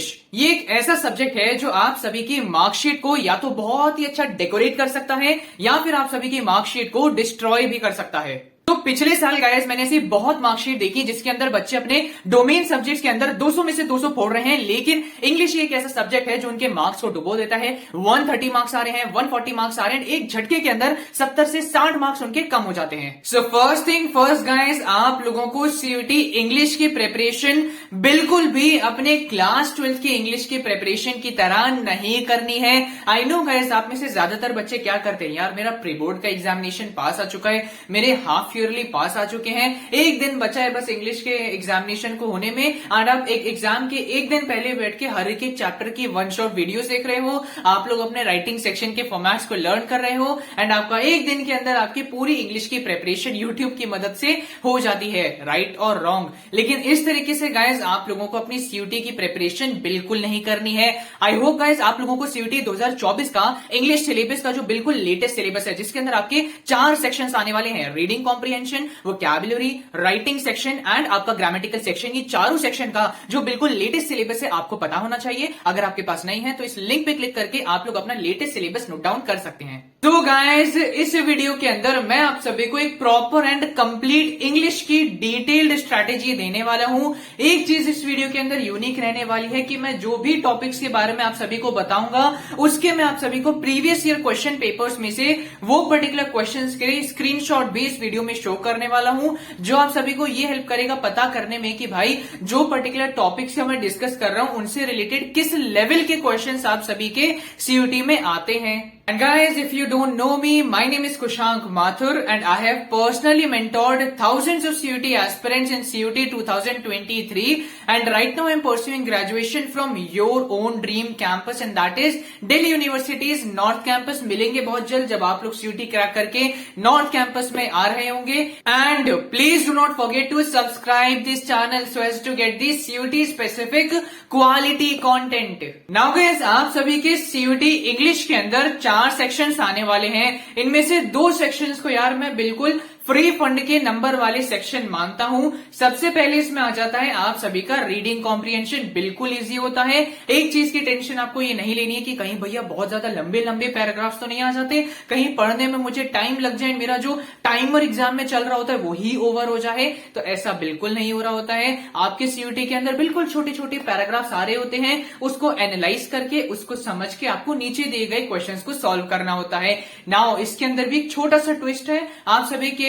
English ये एक ऐसा सब्जेक्ट है जो आप सभी की मार्कशीट को या तो बहुत ही अच्छा डेकोरेट कर सकता है या फिर आप सभी की मार्कशीट को डिस्ट्रॉय भी कर सकता है। तो पिछले साल गाइस मैंने ऐसी बहुत मार्कशीट देखी जिसके अंदर बच्चे अपने डोमेन सब्जेक्ट्स के अंदर 200 में से 200 फोड़ रहे हैं, लेकिन इंग्लिश एक ऐसा सब्जेक्ट है जो उनके मार्क्स को डुबो देता है। 130 मार्क्स आ रहे हैं, 140 मार्क्स आ रहे हैं, एक झटके के अंदर 70 से 60 मार्क्स उनके कम हो जाते हैं। So first thing first guys, आप लोगों को सीयूटी इंग्लिश की प्रिपरेशन बिल्कुल भी अपने क्लास 12 की इंग्लिश की प्रिपरेशन की तरह नहीं करनी है। आई नो गाइस, आप में से ज्यादातर बच्चे क्या करते हैं, यार मेरा प्री बोर्ड का एग्जामिनेशन पास आ चुका है, मेरे हाफ ईयरली पास आ चुके हैं, एक दिन बचा है बस इंग्लिश के एग्जामिनेशन को होने में, और आप एक एग्जाम के एक दिन पहले बैठ के हर एक चैप्टर की वन शॉट वीडियोस देख रहे हो, आप लोग अपने राइटिंग सेक्शन के फॉर्मेट्स को लर्न कर रहे हो, एंड आपका एक दिन के अंदर आपकी पूरी इंग्लिश की प्रिपरेशन यूट्यूब की मदद से हो जाती है, राइट और रॉन्ग। लेकिन इस तरीके से गाइज आप लोगों को अपनी सीयूटी की प्रिपरेशन बिल्कुल नहीं करनी है। आई होप गाइज आप लोगों को सीयूटी 2024 का इंग्लिश सिलेबस का जो बिल्कुल लेटेस्ट सिलेबस है, जिसके अंदर आपके 4 सेक्शंस आने वाले हैं, reading comprehension, vocabulary, writing section and आपका ग्रामेटिकल सेक्शन, ये चारों सेक्शन का जो बिल्कुल लेटेस्ट सिलेबस है आपको पता होना चाहिए। अगर आपके पास नहीं है तो इस लिंक पे क्लिक करके आप लोग अपना लेटेस्ट सिलेबस नोट डाउन कर सकते हैं। तो गाइस इस वीडियो के अंदर मैं आप सभी को एक प्रॉपर एंड कंप्लीट इंग्लिश की डिटेल्ड स्ट्रैटेजी देने वाला हूं। एक चीज इस वीडियो के अंदर यूनिक रहने वाली है कि मैं जो भी टॉपिक्स के बारे में आप सभी को बताऊंगा उसके मैं आप सभी को प्रीवियस ईयर क्वेश्चन पेपर्स में से वो पर्टिकुलर क्वेश्चंस के स्क्रीनशॉट भी इस वीडियो में शो करने वाला हूं, जो आप सभी को ये हेल्प करेगा पता करने में कि भाई जो पर्टिकुलर टॉपिक्स मैं डिस्कस कर रहा हूं उनसे रिलेटेड किस लेवल के क्वेश्चंस आप सभी के सीयूटी में आते हैं। And guys, if you don't know me, my name is Kushank Mathur and I have personally mentored thousands of CUT aspirants in CUT 2023 and right now I am pursuing graduation from your own dream campus and that is Delhi University's North Campus। मिलेंगे बहुत जल्द जब आप लोग CUT crack करके North Campus में आ रहे होंगे। And please do not forget to subscribe this channel so as to get this CUT specific quality content। Now guys, आप सभी के CUT इंग्लिश के अंदर 4 सेक्शंस आने वाले हैं। इनमें से 2 सेक्शंस को यार मैं बिल्कुल फ्री फंड के नंबर वाले सेक्शन मानता हूं। सबसे पहले इसमें आ जाता है आप सभी का रीडिंग कॉम्प्रिहेंशन, बिल्कुल इजी होता है। एक चीज की टेंशन आपको ये नहीं लेनी है कि कहीं भैया बहुत ज्यादा लंबे लंबे पैराग्राफ्स तो नहीं आ जाते, कहीं पढ़ने में मुझे टाइम लग जाए, मेरा जो टाइमर एग्जाम में चल रहा होता है वही ओवर हो जाए, तो ऐसा बिल्कुल नहीं हो रहा होता है। आपके सीयूटी के अंदर बिल्कुल छोटे छोटे पैराग्राफ्स आ रहे होते हैं, उसको एनालाइज करके उसको समझ के आपको नीचे दिए गए क्वेश्चंस को सॉल्व करना होता है। नाउ इसके अंदर भी एक छोटा सा ट्विस्ट है,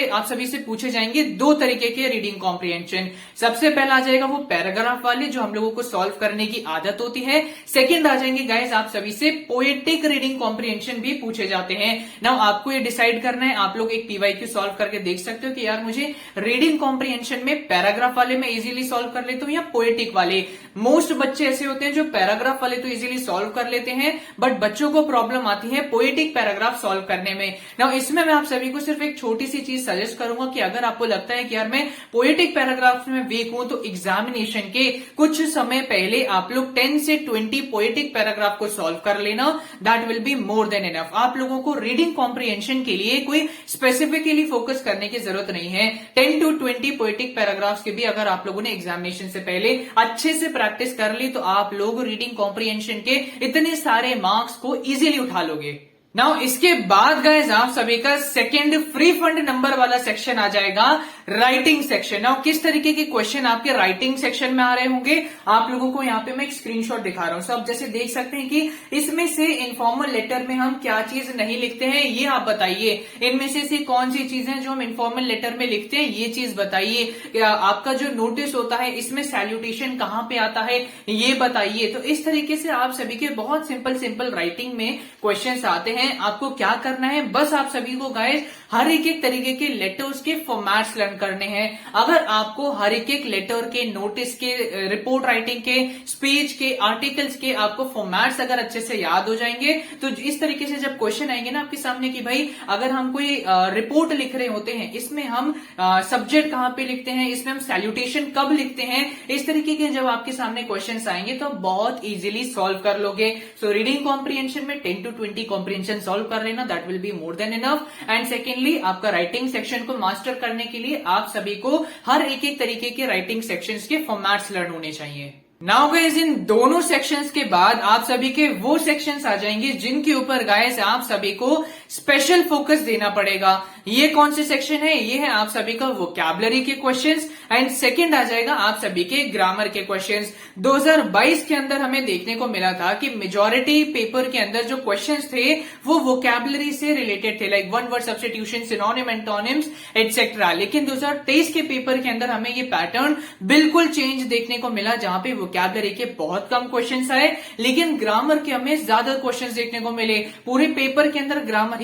आप सभी से पूछे जाएंगे 2 तरीके के रीडिंग कॉम्प्रिहेंशन। सबसे पहला आ जाएगा वो पैराग्राफ वाले जो हम लोगों को सॉल्व करने की आदत होती है। सेकंड आ जाएंगे गाइस आप सभी से पोएटिक रीडिंग कॉम्प्रिहेंशन भी पूछे जाते हैं। नाउ आपको ये डिसाइड करना है, आप लोग एक पीवाईक्यू सॉल्व करके देख सकते हो कि यार मुझे रीडिंग कॉम्प्रिहेंशन में पैराग्राफ वाले में इजीली सॉल्व कर लेता हूं या पोएटिक वाले। मोस्ट बच्चे ऐसे होते हैं जो पैराग्राफ वाले तो इजीली सॉल्व कर लेते हैं, बट बच्चों को प्रॉब्लम आती है पोएटिक पैराग्राफ सॉल्व करने में। नाउ इसमें मैं आप सभी को सिर्फ एक छोटी सी चीज सजेस्ट करूंगा कि अगर आपको लगता है कि यार मैं पोएटिक पैराग्राफ में वीक हूं तो एग्जामिनेशन के कुछ समय पहले आप लोग 10 से 20 पोएटिक पैराग्राफ को सॉल्व कर लेना, that will be more than enough. आप लोगों को रीडिंग कॉम्प्रिहेंशन के लिए कोई स्पेसिफिकली फोकस करने की जरूरत नहीं है। 10 to 20 पोएटिक पैराग्राफ्स के भी अगर आप लोगों ने एग्जामिनेशन से पहले अच्छे से प्रैक्टिस कर ली तो आप लोग रीडिंग कॉम्प्रिहेंशन के इतने सारे मार्क्स को इजीली उठा लोगे। नाउ इसके बाद गाइस आप सभी का सेकंड फ्री फंड नंबर वाला सेक्शन आ जाएगा, राइटिंग सेक्शन। नाउ किस तरीके के क्वेश्चन आपके राइटिंग सेक्शन में आ रहे होंगे आप लोगों को यहाँ पे मैं एक स्क्रीनशॉट दिखा रहा हूँ। सब जैसे देख सकते हैं कि इसमें से इनफॉर्मल लेटर में हम क्या चीज नहीं लिखते हैं ये आप बताइए। इनमें से कौन सी चीजें जो हम इनफॉर्मल लेटर में लिखते हैं ये चीज बताइए। आपका जो नोटिस होता है इसमें सैल्यूटेशन कहाँ पे आता है ये बताइए। तो इस तरीके से आप सभी के बहुत सिंपल राइटिंग में क्वेश्चन आते हैं। आपको क्या करना है, बस आप सभी को गाइस हर एक तरीके के लेटर्स के फॉर्मेट्स लर्न करने हैं। अगर आपको हर एक लेटर के, नोटिस के, रिपोर्ट राइटिंग के, स्पीच के, आर्टिकल्स के आपको फॉर्मेट्स अगर अच्छे से याद हो जाएंगे तो इस तरीके से जब क्वेश्चन आएंगे ना आपके सामने कि भाई अगर हम कोई रिपोर्ट लिख रहे होते हैं इसमें हम सब्जेक्ट कहां पे लिखते हैं, इसमें हम सैल्यूटेशन कब लिखते हैं, इस तरीके के जब आपके सामने क्वेश्चन आएंगे तो बहुत इजीली सॉल्व कर लोगे। सो रीडिंग कॉम्प्रिहेंशन में 10 to 20 कॉम्प्रिहेंशन सॉल्व कर लेना, that will be more than enough. And secondly आपका राइटिंग सेक्शन को मास्टर करने के लिए आप सभी को हर एक तरीके के राइटिंग सेक्शंस के फॉर्मेट्स लर्न होने चाहिए। नाउ गाइस इन दोनों सेक्शंस के बाद आप सभी के वो सेक्शंस आ जाएंगे जिनके ऊपर गाइस आप सभी को स्पेशल फोकस देना पड़ेगा। ये कौन से सेक्शन है? ये है आप सभी का वोकैबुलरी के क्वेश्चंस एंड सेकंड आ जाएगा आप सभी के ग्रामर के क्वेश्चंस। 2022 के अंदर हमें देखने को मिला था कि मेजॉरिटी पेपर के अंदर जो क्वेश्चंस थे वो वोकैबुलरी से रिलेटेड थे, like one word substitution, synonym, antonyms etcetera. लेकिन 2023 के पेपर के अंदर हमें ये पैटर्न बिल्कुल चेंज देखने को मिला, जहां पे वोकैबुलरी के बहुत कम क्वेश्चंस आए लेकिन ग्रामर के हमें ज्यादा क्वेश्चंस देखने को मिले। पूरे पेपर के अंदर ग्रामर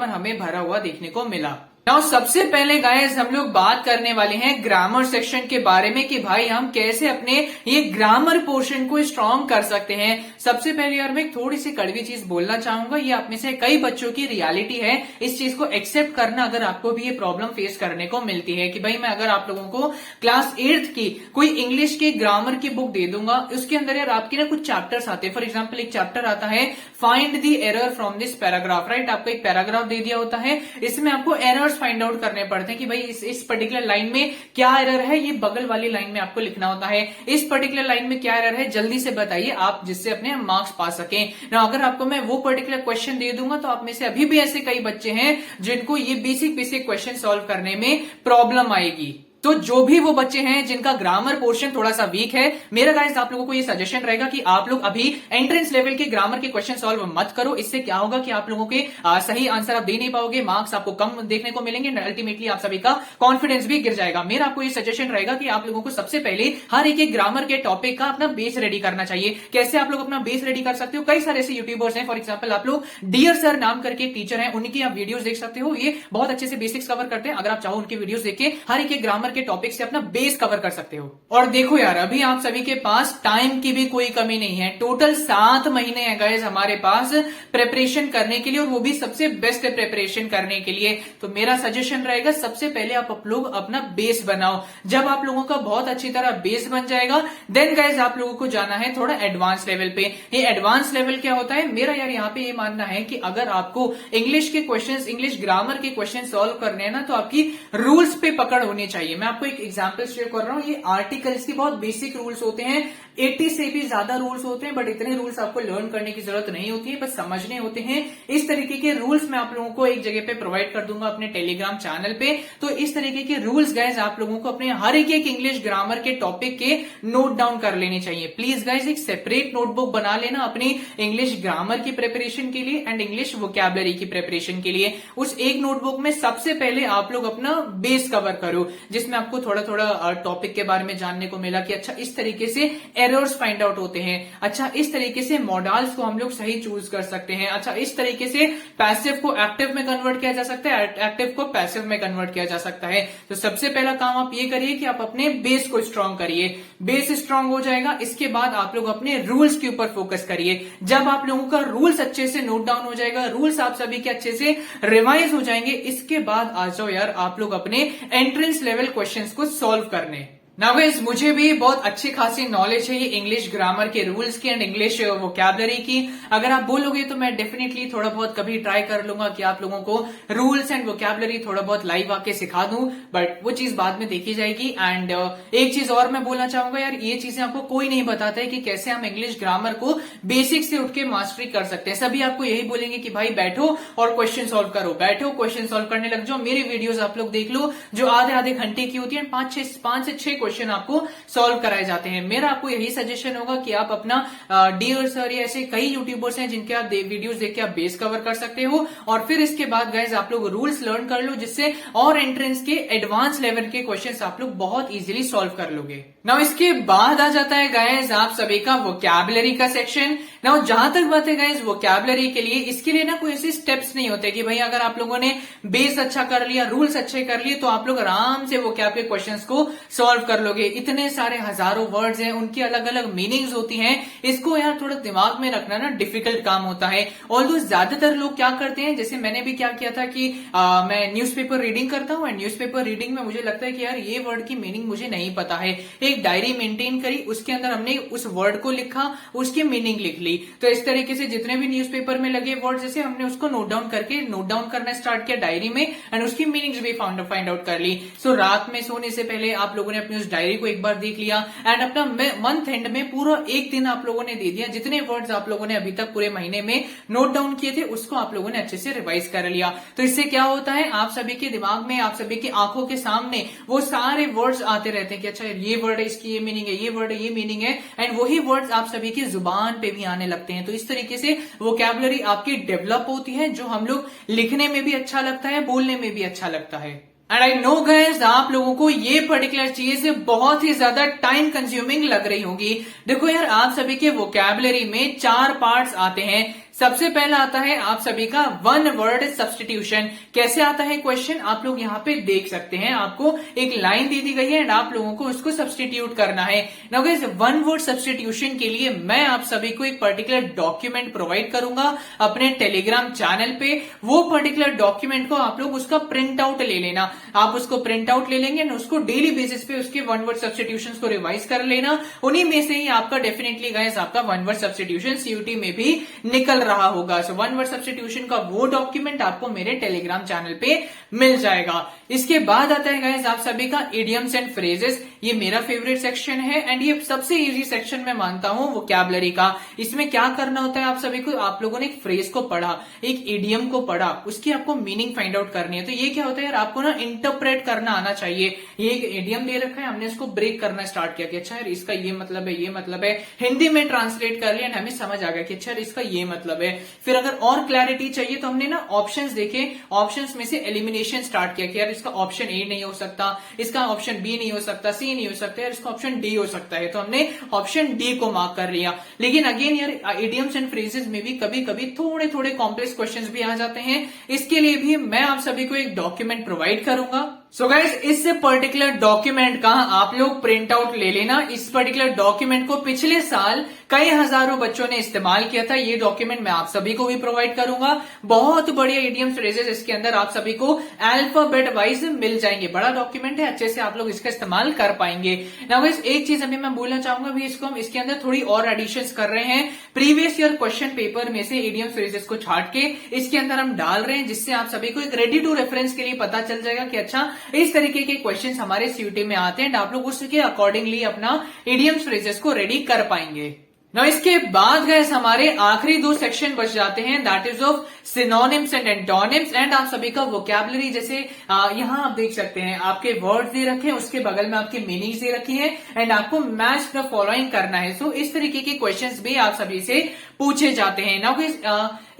हमें भरा हुआ देखने को मिला। नाउ सबसे पहले गाइस हम लोग बात करने वाले हैं ग्रामर सेक्शन के बारे में कि भाई हम कैसे अपने ये ग्रामर पोर्शन को स्ट्रॉन्ग कर सकते हैं। सबसे पहले यार मैं एक थोड़ी सी कड़वी चीज बोलना चाहूंगा, ये आप में से कई बच्चों की रियलिटी है, इस चीज को एक्सेप्ट करना अगर आपको भी ये प्रॉब्लम फेस करने को मिलती है कि भाई मैं अगर आप लोगों को क्लास 8th की कोई इंग्लिश के ग्रामर की बुक दे दूंगा, उसके अंदर यार आपके ना कुछ चैप्टर्स आते हैं। फॉर एग्जाम्पल एक चैप्टर आता है find the error from this paragraph, right? आपको एक पैराग्राफ दे दिया होता है, इसमें आपको एरर्स फाइंड आउट करने पड़ते हैं कि भाई इस पर्टिकुलर लाइन में क्या एरर है, ये बगल वाली लाइन में आपको लिखना होता है। इस पर्टिकुलर लाइन में क्या एरर है जल्दी से बताइए आप, जिससे अपने मार्क्स पा सकें ना। अगर आपको मैं वो पर्टिकुलर क्वेश्चन दे दूंगा तो आप में से अभी भी ऐसे कई बच्चे हैं जिनको ये बेसिक क्वेश्चन सॉल्व करने में प्रॉब्लम आएगी। तो जो भी वो बच्चे हैं जिनका ग्रामर पोर्शन थोड़ा सा वीक है, मेरा गाइस आप लोगों को ये सजेशन रहेगा कि आप लोग अभी एंट्रेंस लेवल के ग्रामर के क्वेश्चन सॉल्व मत करो। इससे क्या होगा कि आप लोगों के सही आंसर आप दे नहीं पाओगे, मार्क्स आपको कम देखने को मिलेंगे, अल्टीमेटली आप सभी का कॉन्फिडेंस भी गिर जाएगा। मेरा आपको ये सजेशन रहेगा कि आप लोगों को सबसे पहले हर एक ग्रामर के टॉपिक का अपना बेस रेडी करना चाहिए। कैसे आप लोग अपना बेस रेडी कर सकते हो? कई सारे ऐसे यूट्यूबर्स हैं, फॉर एग्जाम्पल आप लोग डियर सर नाम करके टीचर हैं, उनकी आप वीडियोस देख सकते हो, ये बहुत अच्छे से बेसिक्स कवर करते हैं। अगर आप चाहो उनकी वीडियोस देख के हर एक ग्रामर के टॉपिक से अपना बेस कवर कर सकते हो। और देखो यार अभी आप सभी के पास टाइम की भी कोई कमी नहीं है, टोटल 7 महीने हैं गाइस हमारे पास प्रिपरेशन करने के लिए, और वो भी सबसे बेस्ट प्रिपरेशन करने के लिए। तो मेरा सजेशन रहेगा सबसे पहले आप लोग अपना बेस बनाओ। जब आप लोगों का बहुत अच्छी तरह बेस बन जाएगा देन गाइस आप लोगों को जाना है थोड़ा एडवांस लेवल पे। ये एडवांस लेवल क्या होता है? मेरा यार यहाँ पे ये मानना है कि अगर आपको इंग्लिश के क्वेश्चंस, इंग्लिश ग्रामर के क्वेश्चन सॉल्व करने हैं ना, तो आपकी रूल्स पे पकड़ होनी चाहिए। मैं आपको एक एग्जांपल शेयर कर रहा हूं, ये आर्टिकल्स के बहुत बेसिक रूल्स होते हैं, 80 से भी ज्यादा रूल्स होते हैं, बट इतने रूल्स आपको लर्न करने की जरूरत नहीं होती है, बस समझने होते हैं। इस तरीके के रूल्स मैं आप लोगों को एक जगह पे प्रोवाइड कर दूंगा अपने टेलीग्राम चैनल पे। तो इस तरीके के रूल्स गाइज आप लोगों को अपने हर एक इंग्लिश ग्रामर के टॉपिक के नोट डाउन कर लेने चाहिए। प्लीज गाइज एक सेपरेट नोटबुक बना लेना अपनी इंग्लिश ग्रामर की प्रिपरेशन के लिए एंड इंग्लिश वोकैबुलरी की प्रिपरेशन के लिए। उस एक नोटबुक में सबसे पहले आप लोग अपना बेस कवर करो, जिसमें आपको थोड़ा थोड़ा टॉपिक के बारे में जानने को मिला कि अच्छा इस तरीके से एरर्स फाइंड आउट होते हैं, अच्छा इस तरीके से मॉडल्स को हम लोग सही चूज कर सकते हैं, अच्छा इस तरीके से पैसिव को एक्टिव में कन्वर्ट किया जा सकता है, एक्टिव को पैसिव में कन्वर्ट किया जा सकता है। तो सबसे पहला काम आप ये करिए कि आप अपने बेस को स्ट्रॉन्ग करिए। बेस स्ट्रॉन्ग हो जाएगा, इसके बाद आप लोग अपने रूल्स के ऊपर फोकस करिए। जब आप लोगों का रूल्स अच्छे से नोट डाउन हो जाएगा, रूल्स आप सभी के अच्छे से रिवाइज हो जाएंगे, इसके बाद आ जाओ यार आप लोग अपने एंट्रेंस लेवल क्वेश्चंस को सॉल्व करने। नाउ गाइस मुझे भी बहुत अच्छी खासी नॉलेज है ये इंग्लिश ग्रामर के रूल्स की एंड इंग्लिश वोकैबुलरी की। अगर आप बोलोगे तो मैं डेफिनेटली थोड़ा बहुत कभी ट्राई कर लूंगा कि आप लोगों को रूल्स एंड वोकैबुलरी थोड़ा बहुत लाइव आके सिखा दूं, बट वो चीज बाद में देखी जाएगी। एंड एक चीज और मैं बोलना चाहूंगा यार, ये चीजें आपको कोई नहीं बताता है कि कैसे हम इंग्लिश ग्रामर को बेसिक से उठ के मास्टरी कर सकते हैं। सभी आपको यही बोलेंगे कि भाई बैठो और क्वेश्चन सॉल्व करो, बैठो क्वेश्चन सॉल्व करने लग जाओ। मेरी वीडियोस आप लोग देख लो जो आधे घंटे की होती है, 5 से 6 क्वेश्चन आपको सॉल्व कराए जाते हैं। मेरा आपको यही सजेशन होगा कि आप अपना डियर सर या ऐसे कई यूट्यूबर्स हैं जिनके आप वीडियोस देख के आप बेस कवर कर सकते हो, और फिर इसके बाद गाइज आप लोग रूल्स लर्न कर लो, जिससे और एंट्रेंस के एडवांस लेवल के क्वेश्चंस आप लोग बहुत इजीली सॉल्व कर लोगे। नाउ इसके बाद आ जाता है गाइज आप सभी का वोकैबुलरी का सेक्शन। नाउ जहां तक बात है गाइज वोकैबुलरी के लिए, इसके लिए ना कोई ऐसे स्टेप्स नहीं होते कि भाई अगर आप लोगों ने बेस अच्छा कर लिया, रूल्स अच्छे कर लिए, तो आप लोग आराम से वोकैब के क्वेश्चंस को सॉल्व कर लोगे। इतने सारे हजारों वर्ड्स हैं, उनकी अलग अलग मीनिंग्स होती हैं, इसको यार थोड़ा दिमाग में रखना ना डिफिकल्ट काम होता है। ऑल्दो ज्यादातर लोग क्या करते हैं, जैसे मैंने भी क्या किया था कि मैं न्यूज़पेपर रीडिंग करता हूँ एंड न्यूज़पेपर रीडिंग में मुझे लगता है कि यार ये वर्ड की मीनिंग मुझे नहीं पता है, एक डायरी मेंटेन करी, उसके अंदर हमने उस वर्ड को लिखा, उसकी मीनिंग लिख ली। तो इस तरीके से जितने भी न्यूज़पेपर में लगे वर्ड जैसे हमने उसको नोट डाउन करना स्टार्ट किया डायरी में एंड उसकी मीनिंग्स भी फाइंड आउट कर ली। सो रात में सोने से पहले आप लोगों ने अपनी उस उस डायरी को एक बार देख लिया एंड अपना मंथ एंड में पूरा एक दिन आप लोगों ने दे दिया, जितने वर्ड्स आप लोगों ने अभी तक पूरे महीने में नोट डाउन किए थे उसको आप लोगों ने अच्छे से रिवाइज कर लिया। तो इससे क्या होता है, आप सभी के दिमाग में, आप सभी की आंखों के सामने वो सारे वर्ड्स आते रहते हैं कि अच्छा ये वर्ड है, इसकी ये मीनिंग है, ये वर्ड है, ये मीनिंग है, एंड वही वर्ड्स आप सभी की जुबान पे भी आने लगते हैं। तो इस तरीके से वोकैबुलरी आपकी डेवलप होती है, जो हम लोग लिखने में भी अच्छा लगता है, बोलने में भी अच्छा लगता है। एंड आई नो गाइस, आप लोगों को ये पर्टिकुलर चीज बहुत ही ज्यादा टाइम कंज्यूमिंग लग रही होगी। देखो यार, आप सभी के वोकैबुलरी में 4 पार्ट्स आते हैं। सबसे पहला आता है आप सभी का वन वर्ड सब्स्टिट्यूशन। कैसे आता है क्वेश्चन, आप लोग यहाँ पे देख सकते हैं, आपको एक लाइन दे दी गई है एंड आप लोगों को उसको सब्स्टिट्यूट करना है। Now guys, one word substitution के लिए मैं आप सभी को एक पर्टिकुलर डॉक्यूमेंट प्रोवाइड करूंगा अपने टेलीग्राम चैनल पे। वो पर्टिकुलर डॉक्यूमेंट को आप लोग उसका प्रिंट आउट ले लेना। आप उसको प्रिंट आउट ले लेंगे, उसको डेली बेसिस पे उसके वन वर्ड सब्स्टिट्यूशन को रिवाइज कर लेना। उन्हीं में से ही आपका डेफिनेटली गाइस आपका वन वर्ड सब्स्टिट्यूशन सीयूटी में भी निकल रहा होगा। सो वन वर्ड सब्स्टिट्यूशन का वो डॉक्यूमेंट आपको मेरे टेलीग्राम चैनल पे मिल जाएगा। इसके बाद आता है गाइस आप सभी का इडियम्स एंड फ्रेजेस। ये मेरा फेवरेट सेक्शन है एंड ये सबसे इजी सेक्शन मैं मानता हूं वोकैबुलरी का। इसमें क्या करना होता है आप सभी को, आप लोगों ने एक फ्रेज को पढ़ा, एक इडियम को पढ़ा, उसकी आपको मीनिंग फाइंड आउट करनी है। तो ये क्या होता है यार, आपको ना इंटरप्रेट करना आना चाहिए। ये एक इडियम दे रखा है, हमने इसको ब्रेक करना स्टार्ट किया कि अच्छा यार इसका ये मतलब है, ये मतलब है, हिंदी में ट्रांसलेट कर लिया एंड हमें समझ आ गया कि अच्छा यार इसका ये मतलब है। फिर अगर और क्लैरिटी चाहिए तो हमने ना ऑप्शंस देखे, ऑप्शंस में से एलिमिनेशन स्टार्ट किया कि यार इसका ऑप्शन ए नहीं हो सकता, इसका ऑप्शन बी नहीं हो सकता, सी नहीं हो सकता, यार इसका ऑप्शन डी हो सकता है। तो हमने ऑप्शन डी को मार्क कर लिया। लेकिन अगेन यार इडियम्स एंड फ्रेजेस में भी कभी कभी थोड़े थोड़े कॉम्प्लेक्स क्वेश्चंस भी आ जाते हैं। इसके लिए भी मैं आप सभी को एक डॉक्यूमेंट प्रोवाइड करूंगा। सो गाइस, इस पर्टिकुलर डॉक्यूमेंट का आप लोग प्रिंट आउट ले लेना। इस पर्टिकुलर डॉक्यूमेंट को पिछले साल कई हजारों बच्चों ने इस्तेमाल किया था। ये डॉक्यूमेंट मैं आप सभी को भी प्रोवाइड करूंगा। बहुत बढ़िया इडियम्स फ्रेजेस इसके अंदर आप सभी को अल्फाबेट वाइज मिल जाएंगे। बड़ा डॉक्यूमेंट है, अच्छे से आप लोग इसका इस्तेमाल कर पाएंगे। नाउ गाइस, एक चीज अभी मैं बोलना चाहूंगा भी, इसको हम इसके अंदर थोड़ी और एडिशंस कर रहे हैं। प्रीवियस ईयर क्वेश्चन पेपर में से इडियम्स फ्रेजेस को छाट के इसके अंदर हम डाल रहे हैं, जिससे आप सभी को एक रेडी टू रेफरेंस के लिए पता चल जाएगा कि अच्छा इस तरीके के क्वेश्चंस हमारे सीयूटी में आते हैं, आप लोग उसके अकॉर्डिंगली अपना इडियम्स फ्रेजेस को रेडी कर पाएंगे। ना इसके बाद गाइस हमारे आखिरी 2 सेक्शन बच जाते हैं, that is of synonyms and antonyms and आप सभी का वोकैबुलरी। जैसे यहाँ आप देख सकते हैं आपके वर्ड्स दे रखे हैं, उसके बगल में आपकी मीनिंग्स दे रखी हैं एंड आपको मैच द फॉलोइंग करना है। सो इस तरीके के क्वेश्चंस भी आप सभी से पूछे जाते हैं। नाउ गाइस,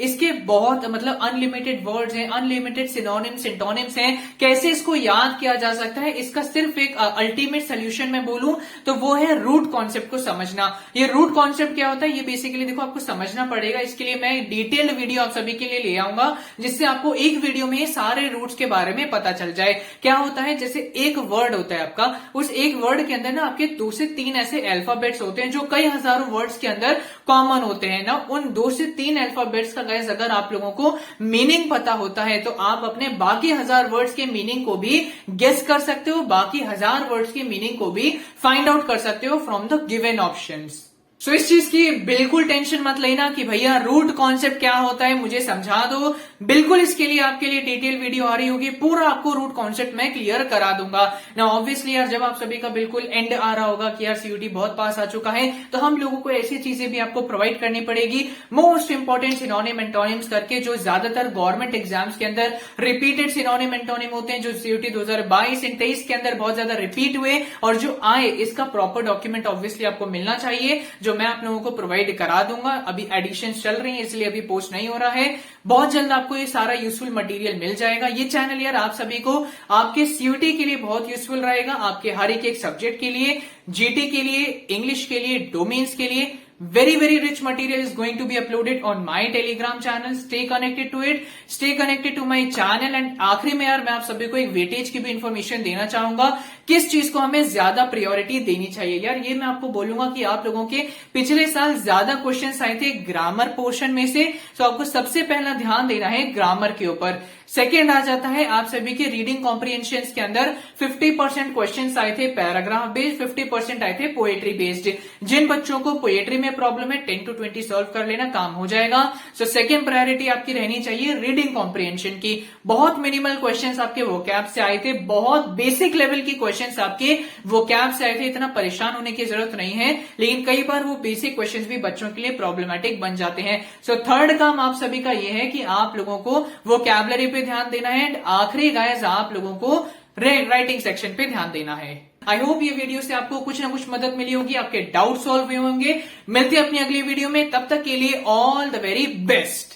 इसके बहुत मतलब अनलिमिटेड वर्ड्स हैं, अनलिमिटेड सिनोनिम्स एंटोनिम्स हैं। कैसे इसको याद किया जा सकता है, इसका सिर्फ एक अल्टीमेट सोल्यूशन मैं बोलूं तो वो है रूट कॉन्सेप्ट को समझना। ये रूट कॉन्सेप्ट क्या होता है, ये बेसिकली देखो आपको समझना पड़ेगा। इसके लिए मैं डिटेल्ड वीडियो आप सभी के लिए ले आऊंगा, जिससे आपको एक वीडियो में सारे रूट्स के बारे में पता चल जाए। क्या होता है, जैसे एक वर्ड होता है आपका, उस एक वर्ड के अंदर ना आपके 2 से 3 ऐसे अल्फाबेट्स होते हैं जो कई हजारों वर्ड्स के अंदर कॉमन होते हैं ना। उन 2 से 3 अल्फाबेट्स का गाइस अगर आप लोगों को मीनिंग पता होता है तो आप अपने बाकी 1000 वर्ड्स के मीनिंग को भी गेस कर सकते हो, बाकी 1000 वर्ड्स की मीनिंग को भी फाइंड आउट कर सकते हो फ्रॉम द गिवन ऑप्शंस। सो इस चीज की बिल्कुल टेंशन मत लेना कि भैया रूट कॉन्सेप्ट क्या होता है, मुझे समझा दो। बिल्कुल इसके लिए आपके लिए डिटेल वीडियो आ रही होगी, पूरा आपको रूट कॉन्सेप्ट मैं क्लियर करा दूंगा ना। ऑब्वियसली यार जब आप सभी का बिल्कुल एंड आ रहा होगा कि यार सीयूटी बहुत पास आ चुका है, तो हम लोगों को ऐसी चीजें भी आपको प्रोवाइड करनी पड़ेगी। मोस्ट इंपॉर्टेंट सिनोनिम एंटोनिम्स करके, जो ज्यादातर गवर्नमेंट एग्जाम्स के अंदर रिपीटेड सिनोनिम एंटोनिम होते हैं, जो सीयूटी 2022 और 23 के अंदर बहुत ज्यादा रिपीट हुए और जो आए, इसका प्रॉपर डॉक्यूमेंट ऑब्वियसली आपको मिलना चाहिए, जो मैं आप लोगों को प्रोवाइड करा दूंगा। अभी एडिशन चल रही है इसलिए अभी पोस्ट नहीं हो रहा है, बहुत जल्द आपको ये सारा यूजफुल मटेरियल मिल जाएगा। ये चैनल यार आप सभी को आपके सीयूटी के लिए बहुत यूजफुल रहेगा, आपके हर एक सब्जेक्ट के लिए, जीटी के लिए, इंग्लिश के लिए, डोमेन्स के लिए। very rich material is going to be uploaded on my telegram channel. Stay connected to it, stay connected to my channel। and आखिरी में यार मैं आप सभी को एक वेटेज की भी इंफॉर्मेशन देना चाहूंगा, किस चीज को हमें ज्यादा प्रायोरिटी देनी चाहिए। यार ये मैं आपको बोलूंगा कि आप लोगों के पिछले साल ज्यादा क्वेश्चंस आए थे ग्रामर पोर्शन में से, तो आपको सबसे पहला ध्यान देना है ग्रामर के ऊपर। सेकेंड आ जाता है आप सभी के रीडिंग कॉम्प्रिहेंशन के अंदर 50% क्वेश्चंस आए थे पैराग्राफ बेस्ड, 50% आए थे पोएट्री बेस्ड। जिन बच्चों को पोएट्री में प्रॉब्लम है 10 to 20 सॉल्व कर लेना, काम हो जाएगा। सो सेकेंड प्रायोरिटी आपकी रहनी चाहिए रीडिंग कॉम्प्रिहेंशन की। बहुत मिनिमल क्वेश्चंस आपके वोकैब से आए थे, बहुत बेसिक लेवल की क्वेश्चंस आपके वोकैब से आए थे, इतना परेशान होने की जरूरत नहीं है, लेकिन कई बार वो बेसिक क्वेश्चंस भी बच्चों के लिए प्रॉब्लमेटिक बन जाते हैं। सो थर्ड काम आप सभी का ये है कि आप लोगों को वोकैबुलरी पे ध्यान देना है, एंड आखिरी गाइस आप लोगों को राइटिंग सेक्शन पे ध्यान देना है। आई होप ये वीडियो से आपको कुछ ना कुछ मदद मिली होगी, आपके डाउट सॉल्व हुए होंगे। मिलते हैं अपनी अगली वीडियो में, तब तक के लिए ऑल द वेरी बेस्ट।